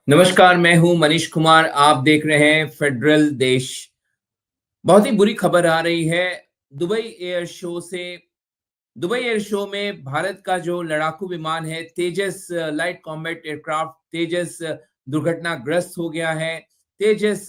नमस्कार, मैं हूं मनीष कुमार। आप देख रहे हैं फेडरल देश। बहुत ही बुरी खबर आ रही है दुबई एयर शो से। दुबई एयर शो में भारत का जो लड़ाकू विमान है तेजस लाइट कॉम्बैट एयरक्राफ्ट तेजस दुर्घटनाग्रस्त हो गया है। तेजस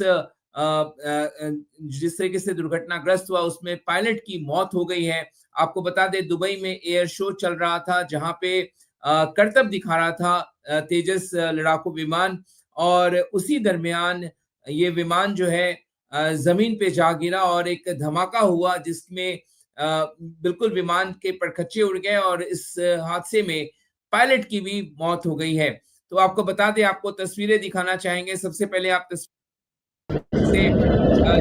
जिस तरीके से दुर्घटनाग्रस्त हुआ उसमें पायलट की मौत हो गई है। आपको बता दें दुबई में एयर शो चल रहा था जहां पे करतब दिखा रहा था तेजस लड़ाकू विमान। और उसी दरमियान ये विमान जो है जमीन पे जा गिरा और एक धमाका हुआ जिसमें बिल्कुल विमान के परखच्चे उड़ गए और इस हादसे में पायलट की भी मौत हो गई है। तो आपको बता दें, आपको तस्वीरें दिखाना चाहेंगे। सबसे पहले आप से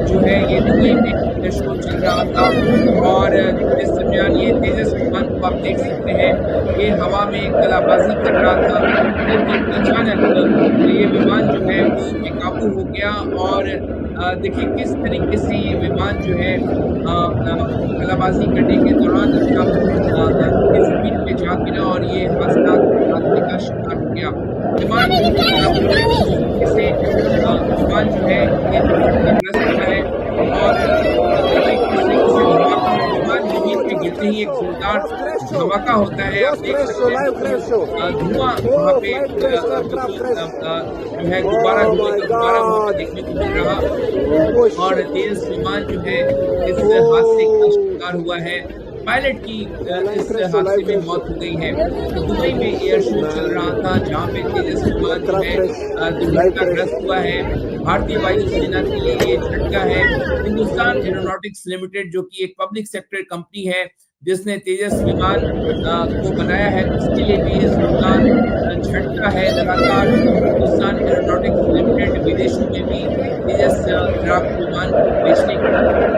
जो है ये दुबई में ये शो चल रहा था और जिस दरमियान ये तेजस विमान को आप देख सकते हैं, ये हवा में कलाबाजी कर रहा था, लेकिन अचानक ये विमान जो है वो बेकाबू हो गया। और देखिए किस तरीके से ये विमान जो है कलाबाजी करने के दौरान अपना ये ज़मीन पे जा गिरा और ये हादसे का शिकार हो गया। विमान बिल्कुल खराब हो गया। जिस तरीके से विमान जो है ये दुर्घटनाग्रस्त हुआ है और एक जिस तरीके से धमाका विमान ज़मीन पे गिरते ही एक जोरदार धमाका होता है। आप देख सकते हैं बिल्कुल धुआँ वहाँ पे बिल्कुल जो है गुब्बारा, धुएँ का गुब्बारा वहाँ पे देखने को मिल रहा और तेज़ विमान जो है इस हादसे का शिकार हुआ है। पायलट की इस हादसे में मौत हो गई है। तो दुबई में एयर शो चल रहा था जहाँ पे तेजस विमान जो है दुर्घटनाग्रस्त हुआ है। भारतीय वायुसेना के लिए ये झटका है। हिंदुस्तान एरोनॉटिक्स लिमिटेड जो कि एक पब्लिक सेक्टर कंपनी है जिसने तेजस विमान को बनाया है, उसके लिए भी ये जोरदार झटका है। लगातार हिंदुस्तान एरोनॉटिक्स लिमिटेड विदेशों में भी तेजस लड़ाकू विमान को बेचने की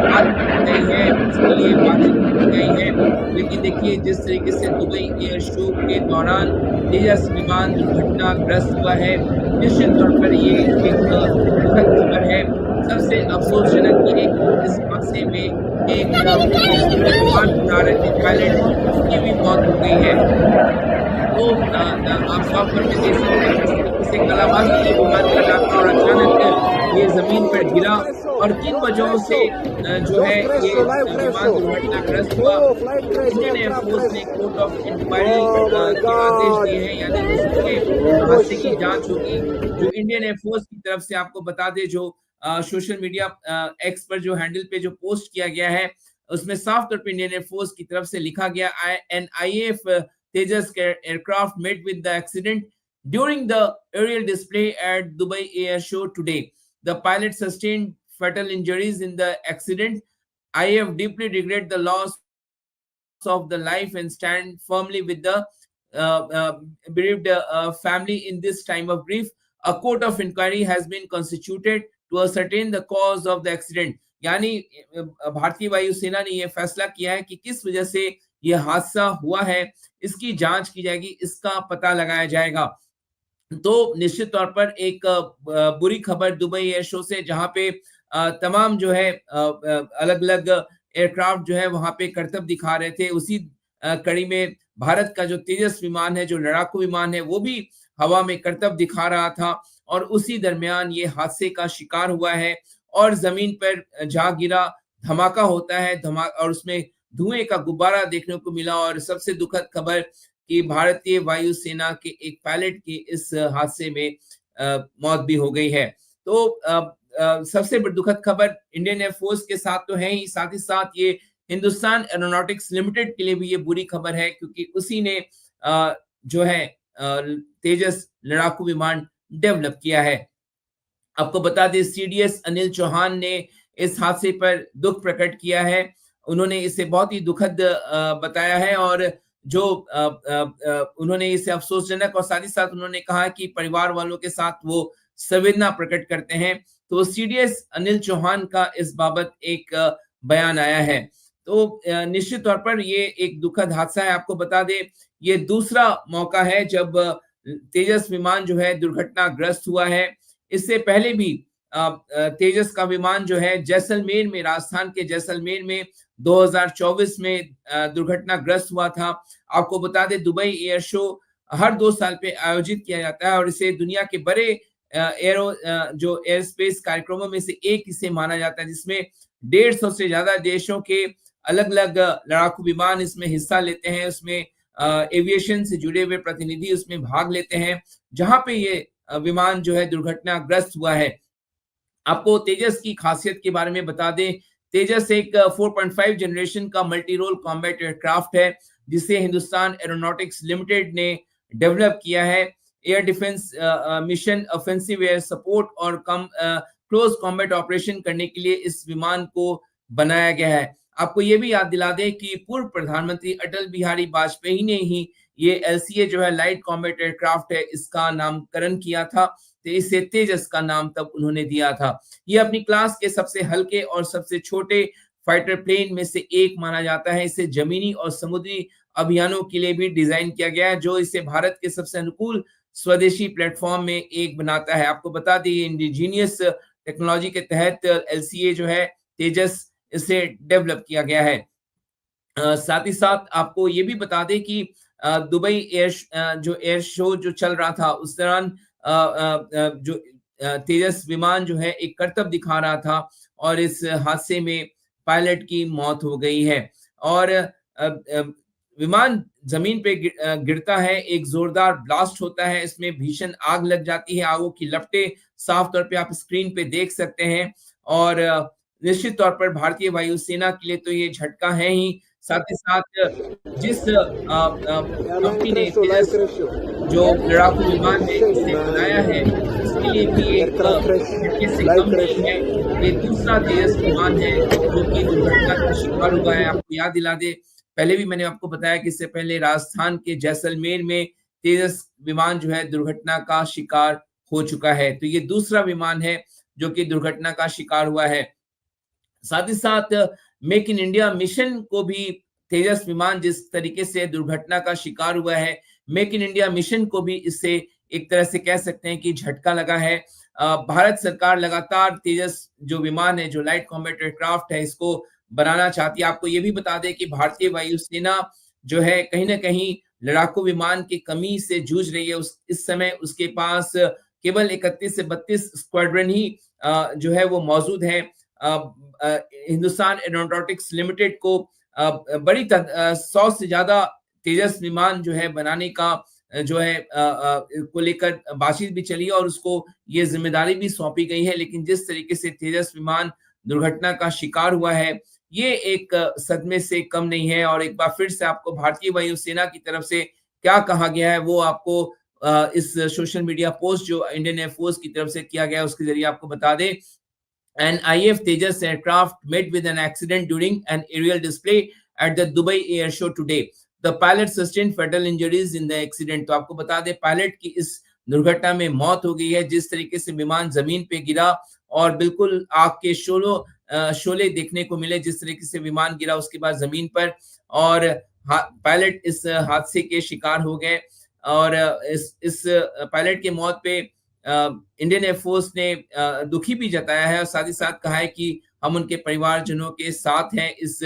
बात की गई है, इसके लिए बातचीत की गई है। लेकिन देखिए जिस तरीके से दुबई एयर शो के दौरान तेजस विमान दुर्घटनाग्रस्त हुआ है, निश्चित तौर पर ये एक दुखद खबर है। सबसे अफसोसजनक ये है कि इस हादसे में एक जो विमान उड़ा रहे थे पायलट, उसकी भी मौत हो गई है। तो आप साफ तौर पे देख सकते हैं किस तरीके से कलाबाजी ये विमान कर रहा था और अचानक ये ज़मीन पर गिरा और किन वजहों से जो है ये विमान दुर्घटनाग्रस्त हुआ। इंडियन एयरफोर्स ने कोर्ट ऑफ इंक्वायरी के आदेश दिए हैं, यानी इस पूरे हादसे की जांच होगी। जो इंडियन एयरफोर्स की तरफ से आपको बता दें, जो सोशल मीडिया एक्स पर जो हैंडल पे जो पोस्ट किया गया है, उसमें साफ तौर पे इंडियन एयरफोर्स की तरफ से लिखा गया N IAF Tejas aircraft met with the accident during the aerial display at Dubai Air Show today. The pilot sustained fatal injuries in the accident. IAF deeply regret the loss of the life and stand firmly with the bereaved family in this time of grief. A court of inquiry has been constituted to ascertain the cause of the accident. यानी भारतीय वायुसेना ने यह फैसला किया है कि किस वजह से यह हादसा हुआ है, इसकी जांच की जाएगी, इसका पता लगाया जाएगा। तो निश्चित तौर पर एक बुरी खबर दुबई एयर शो से, जहां पे तमाम जो है अलग-अलग एयरक्राफ्ट जो है वहां पे करतब दिखा रहे थे। उसी कड़ी में भारत का जो तेजस विमान है, जो लड़ाकू विमान है, वो भी हवा में करतब दिखा रहा था और उसी दरमियान ये हादसे का शिकार हुआ है और जमीन पर जा गिरा। धमाका होता है और उसमें धुएं का गुब्बारा देखने को मिला और सबसे दुखद खबर कि भारतीय वायुसेना के एक पायलट की इस हादसे में मौत भी हो गई है। तो सबसे बड़ी दुखद खबर इंडियन एयरफोर्स के साथ तो है ही, साथ ही साथ ये हिंदुस्तान एरोनॉटिक्स लिमिटेड के लिए भी ये बुरी खबर है, क्योंकि उसी ने जो है तेजस लड़ाकू विमान डेवलप किया है। आपको बता दें, CDS अनिल चौहान ने इस हादसे पर दुख प्रकट किया है। उन्होंने इसे बहुत ही दुखद बताया है और जो उन्होंने इसे अफसोसजनक और साथ ही साथ उन्होंने कहा कि परिवार वालों के साथ वो संवेदना प्रकट करते हैं। तो CDS अनिल चौहान का इस बाबत एक बयान आया है। तो निश्चित तौर पर ये एक दुखद हादसा है। आपको बता दें, ये दूसरा मौका है जब तेजस विमान जो है दुर्घटनाग्रस्त हुआ है। इससे पहले भी तेजस का विमान जो है जैसलमेर में, राजस्थान के जैसलमेर में 2024 में दुर्घटनाग्रस्त हुआ था। आपको बता दें, दुबई एयर शो हर 2 साल पे आयोजित किया जाता है और इसे दुनिया के बड़े जो एयर स्पेस कार्यक्रमों में से एक इसे माना जाता है, जिसमें 150 से ज्यादा देशों के अलग-अलग लड़ाकू विमान इसमें हिस्सा लेते हैं। उसमें एविएशन से जुड़े हुए प्रतिनिधि उसमें भाग लेते हैं, जहां पे ये विमान जो है दुर्घटनाग्रस्त हुआ है। आपको तेजस की खासियत के बारे में बता दें, तेजस एक 4.5 जनरेशन का मल्टी रोल कॉम्बैट एयरक्राफ्ट है, जिसे हिंदुस्तान एरोनॉटिक्स लिमिटेड ने डेवलप किया है। Air defence mission, offensive air support और क्लोज कॉम्बैट ऑपरेशन करने के लिए इस विमान को बनाया गया है। आपको ये भी याद दिला दें कि पूर्व प्रधानमंत्री अटल बिहारी वाजपेयी ने ही ये एलसीए जो है लाइट कॉम्बैट एयरक्राफ्ट है, इसका नामकरण किया था, तो इसे तेजस का नाम तब उन्होंने दिया था। ये अपनी क्लास के सबसे हल्के और सबसे छोटे फाइटर प्लेन में से एक माना जाता है। इसे जमीनी और समुद्री अभियानों के लिए भी डिजाइन किया गया है, जो इसे भारत के सबसे अनुकूल स्वदेशी प्लेटफॉर्म में एक बनाता है। आपको बता दें, इंडिजीनियस टेक्नोलॉजी के तहत एलसीए जो है तेजस, इसे डेवलप किया गया है। साथ ही साथ आपको ये भी बता दें कि दुबई जो एयर शो जो चल रहा था, उस दौरान जो तेजस विमान जो है एक करतब दिखा रहा था और इस हादसे में पायलट की मौत हो गई है। और विमान जमीन पे गिरता है, एक जोरदार ब्लास्ट होता है, इसमें भीषण आग लग जाती है। आगों की लपटें साफ तौर पे आप स्क्रीन पे देख सकते हैं और निश्चित तौर पर भारतीय वायुसेना के लिए तो ये झटका है ही। साथ ही साथ जिस कंपनी ने तेजस जो लड़ाकू विमान है इसे बनाया है, उसके लिए भी एक झटके से कम नहीं है। ये दूसरा तेजस विमान है जो कि दुर्घटना का शिकार हुआ है। आपको याद दिला दे, पहले भी मैंने आपको बताया कि इससे पहले राजस्थान के जैसलमेर में तेजस विमान जो है दुर्घटना का शिकार हो चुका है। तो ये दूसरा विमान है जो कि दुर्घटना का शिकार हुआ है। साथ ही साथ मेक इन इंडिया मिशन को भी तेजस विमान जिस तरीके से दुर्घटना का शिकार हुआ है, मेक इन इंडिया मिशन को भी इससे एक तरह से कह सकते हैं कि झटका लगा है। भारत सरकार लगातार तेजस जो विमान है, जो लाइट कॉम्बैट एयरक्राफ्ट है, इसको बनाना चाहती है। आपको ये भी बता दें कि भारतीय वायुसेना जो है कहीं ना कहीं लड़ाकू विमान की कमी से जूझ रही है। इस समय उसके पास केवल 31 से 32 स्क्वाड्रन ही जो है वो मौजूद है। हिंदुस्तान एरोनॉटिक्स लिमिटेड को बड़ी 100 से ज्यादा तेजस विमान जो है बनाने का जो है को लेकर बातचीत भी चली और उसको ये जिम्मेदारी भी सौंपी गई है। लेकिन जिस तरीके से तेजस विमान दुर्घटना का शिकार हुआ है, ये एक सदमे से कम नहीं है। और एक बार फिर से आपको भारतीय वायुसेना की तरफ से क्या कहा गया है वो आपको इस सोशल मीडिया पोस्ट जो इंडियन एयरफोर्स की तरफ से किया गया है उसके जरिए आपको बता दें। An IF Tejas aircraft met with an accident during an aerial display at the Dubai Air Show today. The pilot sustained fatal injuries in the accident. तो आपको बता दें पायलट की इस दुर्घटना में मौत हो गई है। जिस तरीके से विमान जमीन पे गिरा और बिल्कुल आग के शोले देखने को मिले, जिस तरीके से विमान गिरा उसके बाद जमीन पर, और पायलट इस हादसे के शिकार हो गए। और इस पायलट की मौत पे इंडियन एयरफोर्स ने दुखी भी जताया है और साथ ही साथ कहा है कि हम उनके परिवारजनों के साथ हैं इस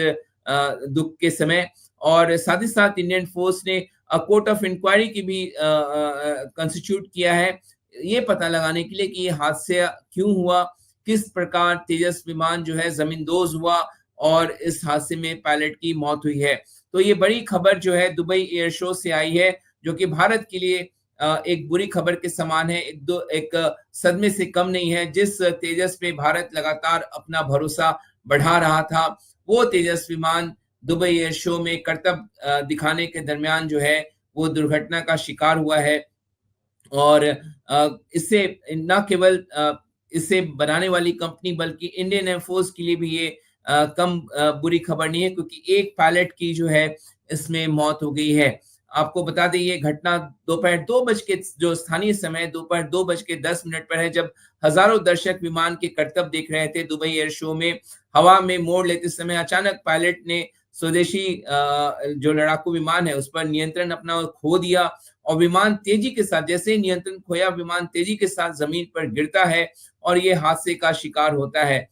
दुख के समय। और साथ ही साथ इंडियन फोर्स ने कोर्ट ऑफ इंक्वायरी की भी कंस्टिट्यूट किया है, ये पता लगाने के लिए कि ये हादसा क्यों हुआ, किस प्रकार तेजस विमान जो है जमींदोज हुआ और इस हादसे में पायलट की मौत हुई है। तो ये बड़ी खबर जो है दुबई एयर शो से आई है, जो कि भारत के लिए एक बुरी खबर के समान है, एक सदमे से कम नहीं है। जिस तेजस पे भारत लगातार अपना भरोसा बढ़ा रहा था, वो तेजस विमान दुबई एयर शो में करतब दिखाने के दरमियान जो है वो दुर्घटना का शिकार हुआ है। और इससे न केवल इसे बनाने वाली कंपनी बल्कि इंडियन एयरफोर्स के लिए भी ये कम बुरी खबर नहीं है, क्योंकि एक पायलट की जो है इसमें मौत हो गई है। आपको बता दें ये घटना दोपहर 2 बज के जो स्थानीय समय दोपहर 2:10 पर है, जब हजारों दर्शक विमान के करतब देख रहे थे दुबई एयर शो में। हवा में मोड़ लेते समय अचानक पायलट ने स्वदेशी जो लड़ाकू विमान है उस पर नियंत्रण अपना खो दिया और विमान तेजी के साथ, जैसे ही नियंत्रण खोया, विमान तेजी के साथ जमीन पर गिरता है और ये हादसे का शिकार होता है।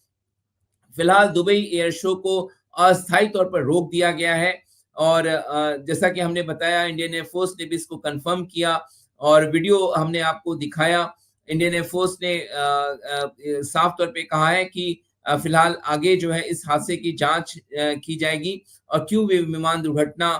फिलहाल दुबई एयर शो को अस्थायी तौर पर रोक दिया गया है और जैसा कि हमने बताया इंडियन एयरफोर्स ने भी इसको कंफर्म किया और वीडियो हमने आपको दिखाया। इंडियन एयरफोर्स ने साफ तौर पे कहा है कि फिलहाल आगे जो है इस हादसे की जांच की जाएगी और क्यों वे विमान दुर्घटना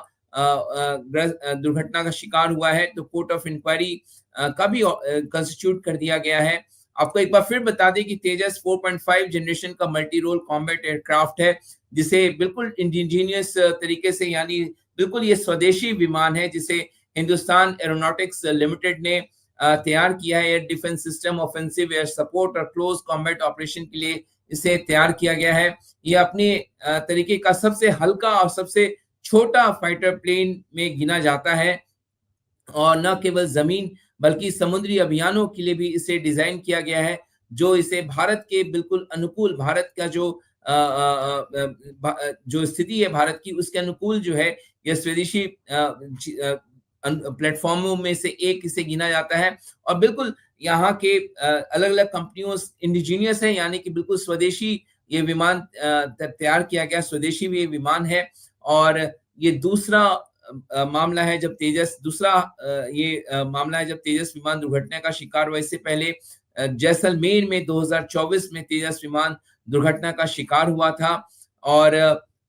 का शिकार हुआ है, तो कोर्ट ऑफ इंक्वायरी का भी कंस्टिट्यूट कर दिया गया है। आपको एक बार फिर बता दें कि तेजस 4.5 जनरेशन का मल्टी रोल कॉम्बैट एयरक्राफ्ट है, जिसे बिल्कुल इंडिजीनियस तरीके से, यानी बिल्कुल ये स्वदेशी विमान है जिसे हिंदुस्तान एरोनॉटिक्स लिमिटेड ने तैयार किया है। Air defence system, offensive air support और क्लोज कॉम्बैट ऑपरेशन के लिए इसे तैयार किया गया है। ये अपने तरीके का सबसे हल्का और सबसे छोटा फाइटर प्लेन में गिना जाता है और न केवल जमीन बल्कि समुद्री अभियानों के लिए भी इसे डिजाइन किया गया है, जो इसे भारत के बिल्कुल अनुकूल, भारत का जो स्थिति है भारत की, उसके अनुकूल जो है यह स्वदेशी प्लेटफॉर्मों में से एक इसे गिना जाता है। और बिल्कुल यहाँ के अलग अलग कंपनियों इंडिजीनियस है, यानी कि बिल्कुल स्वदेशी ये विमान तैयार किया गया, स्वदेशी भी ये विमान है। और ये दूसरा मामला है जब तेजस विमान दुर्घटना का शिकार हुआ। इससे पहले जैसलमेर में 2024 में तेजस विमान दुर्घटना का शिकार हुआ था और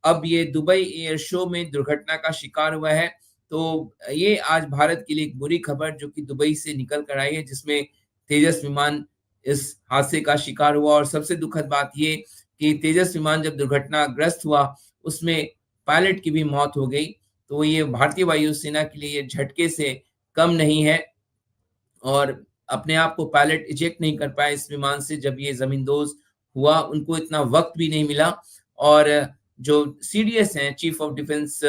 अब ये दुबई एयर शो में दुर्घटना का शिकार हुआ है। तो ये आज भारत के लिए एक बुरी खबर जो कि दुबई से निकल कर आई है, जिसमें तेजस विमान इस हादसे का शिकार हुआ। और सबसे दुखद बात ये कि तेजस विमान जब दुर्घटनाग्रस्त हुआ उसमें पायलट की भी मौत हो गई। तो ये भारतीय वायुसेना के लिए ये झटके से कम नहीं है और अपने आप को पायलट इजेक्ट नहीं कर पाए इस विमान से जब ये जमींदोज हुआ, उनको इतना वक्त भी नहीं मिला। और जो सीडीएस हैं, chief of defence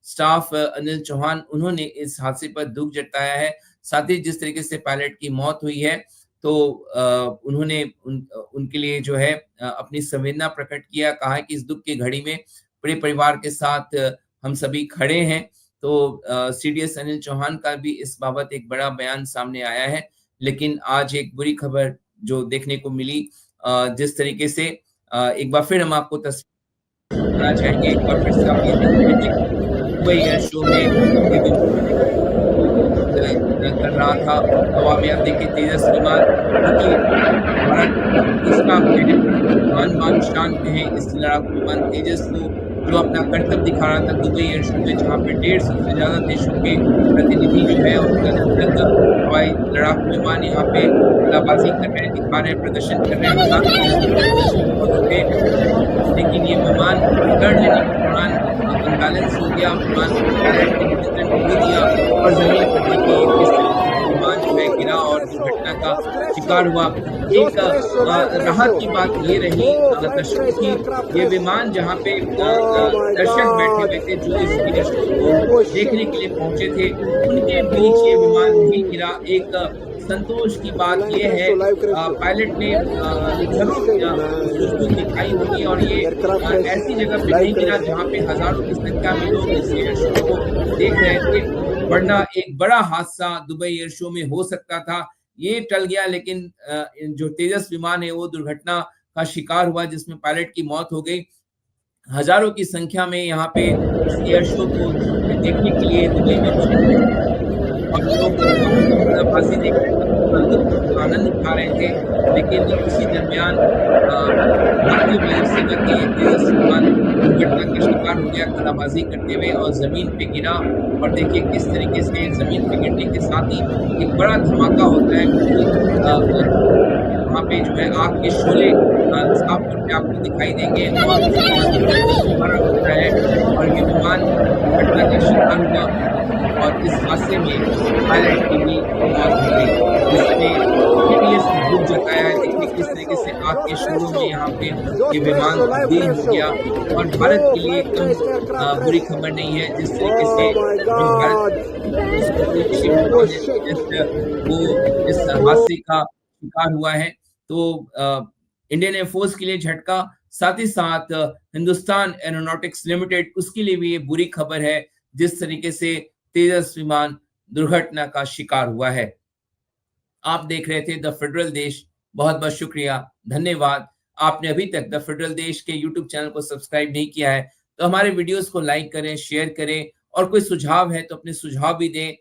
staff Anil Chauhan, उन्होंने इस हादसे पर दुख जताया है। साथ ही जिस तरीके से पायलट की मौत हुई है तो उन्होंने उनके लिए जो है अपनी संवेदना प्रकट किया, कहा कि इस दुख की घड़ी में पूरे परिवार के साथ हम सभी खड़े हैं। तो सीडीएस अनिल चौहान का भी इस बाबत एक बड़ा बयान सामने आया है। लेकिन आज एक बुरी खबर जो देखने को मिली, जिस तरीके से एक बार फिर हम आपको तस्वीर दिखाना चाहेंगे। एक बार फिर से आप ये दुबई एयर शो में कर रहा था हवा में। आप देखिए तेजस विमान, क्योंकि इसका मान शान है इस लड़ाकू विमान तेजस को, जो अपना करतब दिखा रहा था दुबई एयर शो में, जहाँ पे 150 से ज्यादा देशों के प्रतिनिधि जो है और हवाई लड़ाकू विमान यहाँ पे कलाबाजी कर रहे हैं, दिखा रहे हैं, प्रदर्शन कर रहे हैं। लेकिन ये विमान टर्न लेने के दौरान अनबैलेंस हो गया, विमान खो दिया और जमीन पर विमान जो है गिरा और दुर्घटना का शिकार हुआ। एक राहत की बात ये रही दर्शकों की, ये विमान जहाँ पे दर्शक बैठे हुए थे जो इस को देखने के लिए पहुंचे थे, उनके बीच ये विमान नहीं गिरा। एक संतोष की बात ये है, पायलट ने जरूर दिखाई होगी और ये ऐसी जगह पे नहीं गिरा जहाँ पे हजारों की संख्या में लोग इस एयर शो को देख रहे थे, वरना एक बड़ा हादसा दुबई एयर शो में हो सकता था। ये टल गया, लेकिन जो तेजस विमान है वो दुर्घटना का शिकार हुआ जिसमें पायलट की मौत हो गई। हजारों की संख्या में यहाँ पे इस एयर शो को देखने के लिए दुबई में और लोग फांसी देख रहे थे, आनंद उठा रहे थे। लेकिन उसी दरमियान भारतीय वायुसेना के तेजस विमान दुर्घटना का शिकार हो गया कलाबाजी करते हुए और जमीन पे गिरा। और देखिए किस तरीके से जमीन पे गिरने के साथ ही एक बड़ा धमाका होता है। वहाँ पे जो है आग के शोले साफ तौर पे आपको दिखाई देंगे और होता है और ये विमान दुर्घटना का शिकार हुआ और इस हादसे में पायलट की भी मौत हो गई, जिसने दुख जताया है। देखिए किस तरीके से आग के शोलों में यहाँ पे ये विमान तब्दील हो गया और भारत के लिए एकदम बुरी खबर नहीं है। जिस तरीके से जो भारत वो इस हादसे का शिकार हुआ है, तो इंडियन एयरफोर्स के लिए झटका, साथ ही साथ हिंदुस्तान एरोनॉटिक्स लिमिटेड उसके लिए भी ये बुरी खबर है जिस तरीके से तेजस विमान दुर्घटना का शिकार हुआ है। आप देख रहे थे द फेडरल देश। बहुत बहुत शुक्रिया, धन्यवाद। आपने अभी तक द फेडरल देश के यूट्यूब चैनल को सब्सक्राइब नहीं किया है तो हमारे वीडियोस को लाइक करें, शेयर करें और कोई सुझाव है तो अपने सुझाव भी दें।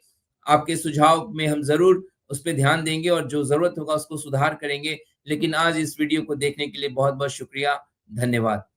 आपके सुझाव में हम जरूर उस पे ध्यान देंगे और जो ज़रूरत होगा उसको सुधार करेंगे। लेकिन आज इस वीडियो को देखने के लिए बहुत-बहुत शुक्रिया। धन्यवाद।